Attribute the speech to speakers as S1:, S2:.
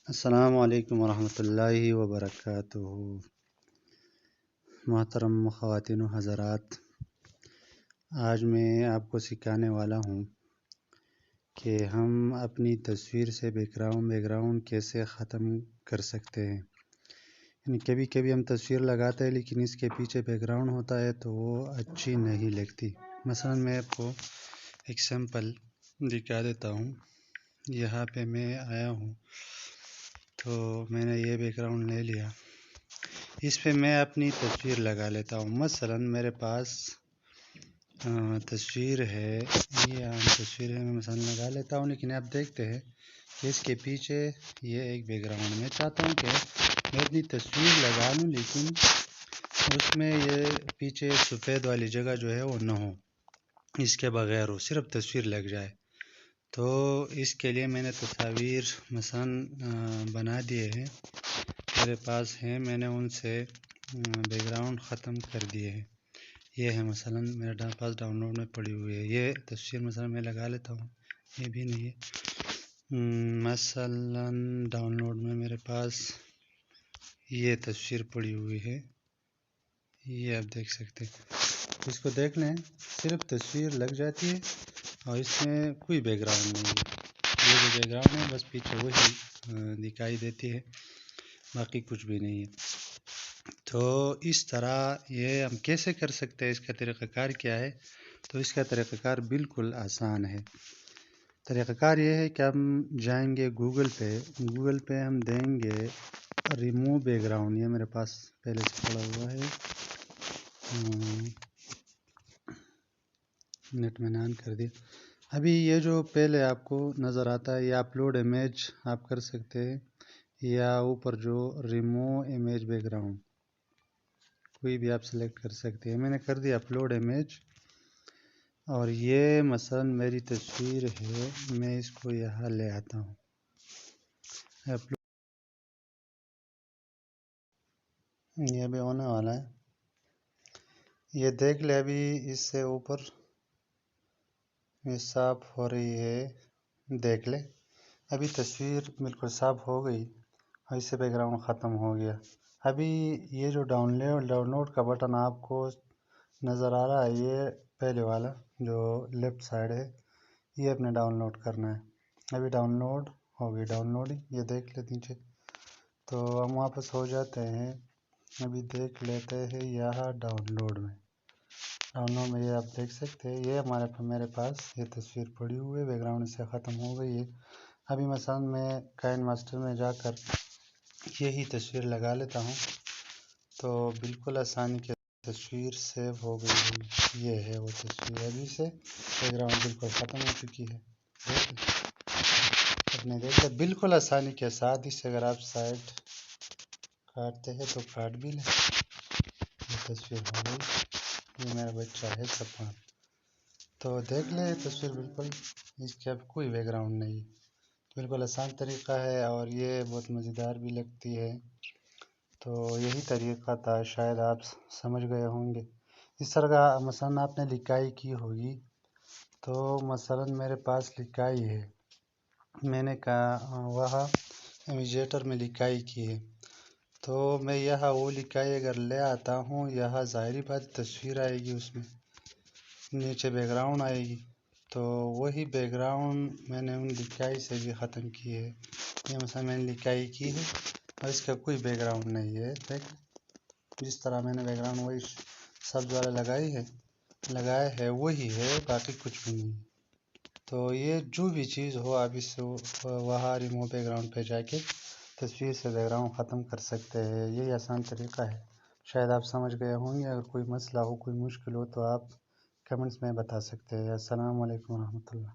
S1: السلام علیکم ورحمۃ اللہ وبرکاتہ۔ محترم خواتین و حضرات، آج میں آپ کو سکھانے والا ہوں کہ ہم اپنی تصویر سے بیک گراؤنڈ کیسے ختم کر سکتے ہیں۔ یعنی کبھی کبھی ہم تصویر لگاتے ہیں لیکن اس کے پیچھے بیک گراؤنڈ ہوتا ہے تو وہ اچھی نہیں لگتی۔ مثلا میں آپ کو ایک سیمپل دکھا دیتا ہوں۔ یہاں پہ میں آیا ہوں تو میں نے یہ بیک گراؤنڈ لے لیا، اس پہ میں اپنی تصویر لگا لیتا ہوں۔ مثلا میرے پاس تصویر ہے، یہ عام تصویر ہے، میں مثلا لگا لیتا ہوں، لیکن آپ دیکھتے ہیں کہ اس کے پیچھے یہ ایک بیک گراؤنڈ میں چاہتا ہوں کہ میں اپنی تصویر لگا لوں لیکن اس میں یہ پیچھے سفید والی جگہ جو ہے وہ نہ ہو، اس کے بغیر ہو، صرف تصویر لگ جائے۔ تو اس کے لیے میں نے تصاویر مثلا بنا دیے ہیں، میرے پاس ہیں، میں نے ان سے بیک گراؤنڈ ختم کر دیے ہیں۔ یہ ہے مثلا میرے پاس ڈاؤن لوڈ میں پڑی ہوئی ہے، یہ تصویر مثلا میں لگا لیتا ہوں، یہ بھی نہیں ہے۔ مثلا ڈاؤن لوڈ میں میرے پاس یہ تصویر پڑی ہوئی ہے، یہ آپ دیکھ سکتے ہیں، اس کو دیکھ لیں، صرف تصویر لگ جاتی ہے اور اس میں کوئی بیک گراؤنڈ نہیں ہے۔ یہ جو بیک گراؤنڈ ہے بس پیچھے وہی دکھائی دیتی ہے، باقی کچھ بھی نہیں ہے۔ تو اس طرح یہ ہم کیسے کر سکتے ہیں، اس کا طریقہ کار کیا ہے؟ تو اس کا طریقہ کار بالکل آسان ہے۔ طریقہ کار یہ ہے کہ ہم جائیں گے گوگل پہ ہم دیں گے ریموو بیک گراؤنڈ، یہ میرے پاس پہلے سے پڑا ہوا ہے، نیٹ میں آن کر دیا۔ ابھی یہ جو پہلے آپ کو نظر آتا ہے یہ اپلوڈ امیج آپ کر سکتے ہیں، یا اوپر جو ریموو امیج بیک گراؤنڈ کوئی بھی آپ سلیکٹ کر سکتے ہیں۔ میں نے کر دیا اپلوڈ امیج، اور یہ مثلا میری تصویر ہے، میں اس کو یہاں لے آتا ہوں، یہ بھی ہونے والا ہے، یہ دیکھ لے، ابھی اس سے اوپر یہ صاف ہو رہی ہے، دیکھ لے ابھی تصویر بالکل صاف ہو گئی اور اس سے بیک گراؤنڈ ختم ہو گیا۔ ابھی یہ جو ڈاؤن لوڈ کا بٹن آپ کو نظر آ رہا ہے، یہ پہلے والا جو لیفٹ سائڈ ہے، یہ اپنے ڈاؤن لوڈ کرنا ہے۔ ابھی ڈاؤن لوڈ ہو گئی، ڈاؤن لوڈنگ، یہ دیکھ لے نیچے، تو ہم واپس ہو جاتے ہیں، ابھی دیکھ لیتے ہیں یہاں ڈاؤن لوڈ میں یہ آپ دیکھ سکتے ہیں، یہ میرے پاس یہ تصویر پڑی ہوئی ہے، بیک گراؤنڈ سے ختم ہو گئی ہے۔ ابھی مثلا میں کائن ماسٹر میں جا کر یہی تصویر لگا لیتا ہوں تو بالکل آسانی کے تصویر سیو ہو گئی ہے، یہ ہے وہ تصویر، ابھی سے بیک گراؤنڈ بالکل ختم ہو چکی ہے۔ اپنے دیکھتے بالکل آسانی کے ساتھ، اس سے اگر آپ سائڈ کاٹتے ہیں تو کاٹ بھی لیں، یہ تصویر ہو گئی، یہ میرا بچہ ہے سپان، تو دیکھ لیں تصویر بالکل، اس کے اب کوئی بیک گراؤنڈ نہیں ہے۔ بالکل آسان طریقہ ہے اور یہ بہت مزیدار بھی لگتی ہے، تو یہی طریقہ تھا، شاید آپ سمجھ گئے ہوں گے۔ اس طرح کا مثلا آپ نے لکائی کی ہوگی، تو مثلا میرے پاس لکائی ہے، میں نے کہا وہاں امیجیٹر میں لکائی کی ہے، تو میں یہاں وہ لکائی اگر لے آتا ہوں، یہاں ظاہری بات تصویر آئے گی، اس میں نیچے بیک گراؤنڈ آئے گی، تو وہی بیک گراؤنڈ میں نے ان لکائی سے بھی ختم کی ہے۔ یہ مثلا میں نے لکائی کی ہے اور اس کا کوئی بیک گراؤنڈ نہیں ہے، دیکھ جس طرح میں نے بیک گراؤنڈ وہی سبز والا لگایا ہے وہی ہے، باقی کچھ بھی نہیں۔ تو یہ جو بھی چیز ہو، آپ اس سے وہاں ریموو بیک گراؤنڈ پہ جا کے تصویر سے بیک گراؤنڈ ختم کر سکتے ہیں، یہی آسان طریقہ ہے۔ شاید آپ سمجھ گئے ہوں گے، اگر کوئی مسئلہ ہو، کوئی مشکل ہو تو آپ کمنٹس میں بتا سکتے ہیں۔ السلام علیکم ورحمۃ اللہ۔